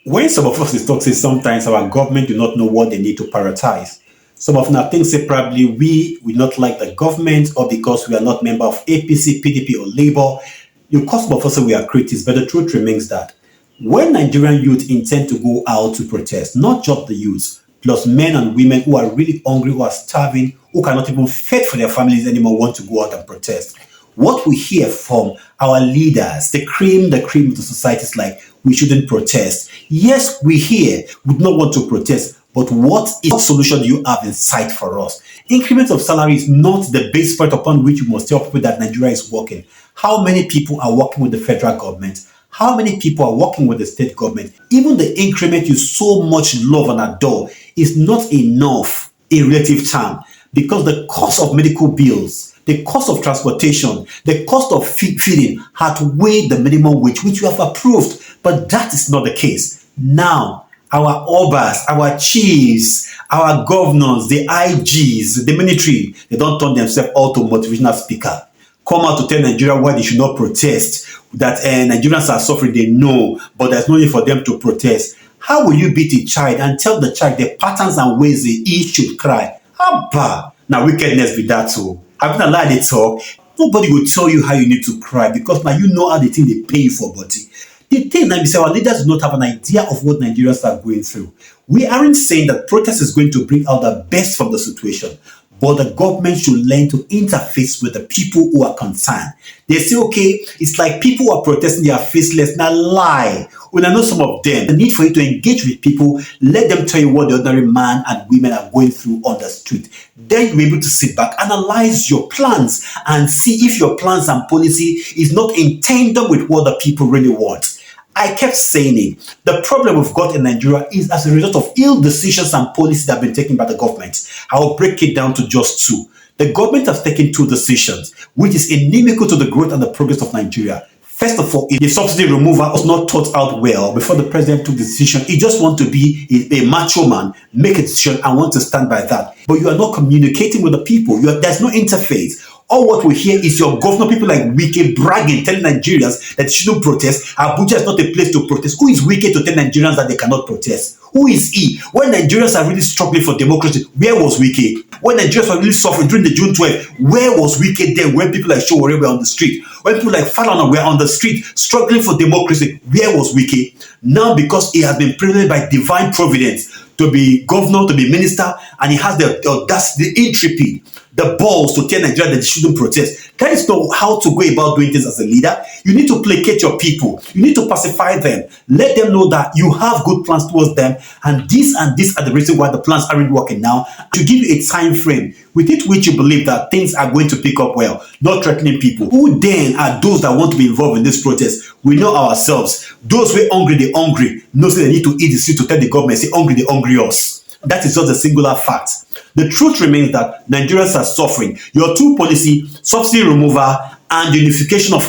When some of us is talking, sometimes our government do not know what they need to prioritize. Some of our things say probably we will not like the government or because we are not member of APC, PDP or Labour. You cause some of us say we are critics, but the truth remains that when Nigerian youth intend to go out to protest, not just the youth, plus men and women who are really hungry, who are starving, who cannot even fend for their families anymore, want to go out and protest. What we hear from our leaders, the cream of the society is like, we shouldn't protest. Yes, we hear, we do not want to protest, but what solution do you have in sight for us? Increment of salary is not the base point upon which you must tell people that Nigeria is working. How many people are working with the federal government? How many people are working with the state government? Even the increment you so much love and adore is not enough in relative term because the cost of medical bills, the cost of transportation, the cost of feeding outweigh the minimum wage, which you have approved. But that is not the case. Now, our obas, our chiefs, our governors, the IGs, the military, they don't turn themselves out to motivational speaker. Come out to tell Nigeria why they should not protest, that Nigerians are suffering, they know, but there's no need for them to protest. How will you beat a child and tell the child the patterns and ways he should cry? Abba, now wickedness be that too. Having allowed they talk, nobody will tell you how you need to cry because now you know how the thing they pay you for body. The thing that is our leaders do not have an idea of what Nigerians are going through. We aren't saying that protest is going to bring out the best from the situation, but the government should learn to interface with the people who are concerned. They say, okay, it's like people who are protesting, they are faceless. Now lie. When I know some of them, the need for you to engage with people, let them tell you what the ordinary man and women are going through on the street. Then you'll be able to sit back, analyze your plans, and see if your plans and policy is not in tandem with what the people really want. I kept saying it. The problem we've got in Nigeria is as a result of ill decisions and policies that have been taken by the government. I will break it down to just two. The government has taken two decisions, which is inimical to the growth and the progress of Nigeria. First of all, the subsidy removal was not thought out well before the president took the decision. He just wants to be a macho man, make a decision, and want to stand by that. But you are not communicating with the people. There's no interface. All what we hear is your governor, people like Wike bragging, telling Nigerians that they shouldn't protest. Abuja is not a place to protest. Who is Wike to tell Nigerians that they cannot protest? Who is he? When Nigerians are really struggling for democracy, where was Wike? When Nigerians were really suffering during the June 12th, where was Wike then? When people like Showore were on the street, when people like Falana were on the street struggling for democracy, where was Wike? Now, because he has been privileged by divine providence to be governor, to be minister, and he has the audacity, the intrepid, the balls to tell Nigeria that they shouldn't protest. That is not how to go about doing things as a leader. You need to placate your people. You need to pacify them. Let them know that you have good plans towards them, and this are the reason why the plans aren't working now. To give you a time frame within which you believe that things are going to pick up well, not threatening people. Who then are those that want to be involved in this protest? We know ourselves. Those who are hungry, they hungry. Know they need to eat the street to tell the government, say hungry, they hungry us. That is just a singular fact. The truth remains that Nigerians are suffering. Your two policy, subsidy removal and the unification of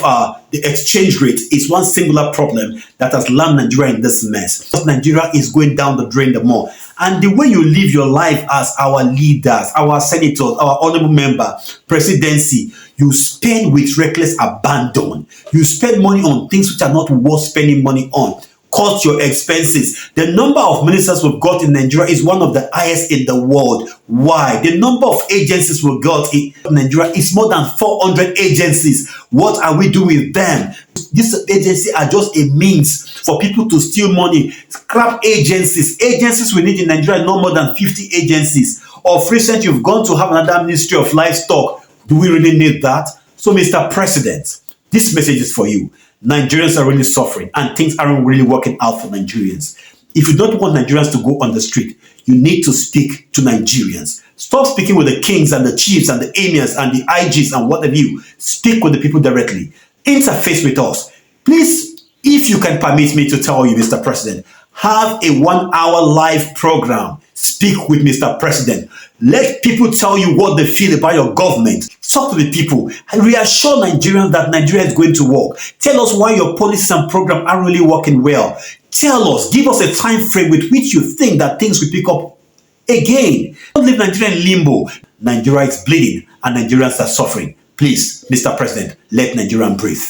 the exchange rate is one singular problem that has landed Nigeria in this mess. Because Nigeria is going down the drain the more. And the way you live your life as our leaders, our senators, our honorable member, presidency, you spend with reckless abandon. You spend money on things which are not worth spending money on. Cut your expenses. The number of ministers we've got in Nigeria is one of the highest in the world. Why? The number of agencies we've got in Nigeria is more than 400 agencies. What are we doing with them? These agencies are just a means for people to steal money. Scrap agencies. Agencies we need in Nigeria, no more than 50 agencies. Of recent, you've gone to have another Ministry of Livestock. Do we really need that? So, Mr. President, this message is for you. Nigerians are really suffering and things aren't really working out for Nigerians. If you don't want Nigerians to go on the street, you need to speak to Nigerians. Stop speaking with the kings and the chiefs and the emirs and the IGs and whatever you. Speak with the people directly. Interface with us. Please, if you can permit me to tell you, Mr. President, have a 1-hour live program. Speak with Mr. President. Let people tell you what they feel about your government. Talk to the people and reassure Nigerians that Nigeria is going to work. Tell us why your policies and program are really working well. Tell us, give us a time frame with which you think that things will pick up again. Don't leave Nigeria in limbo. Nigeria is bleeding and Nigerians are suffering. Please, Mr. President, let Nigeria breathe.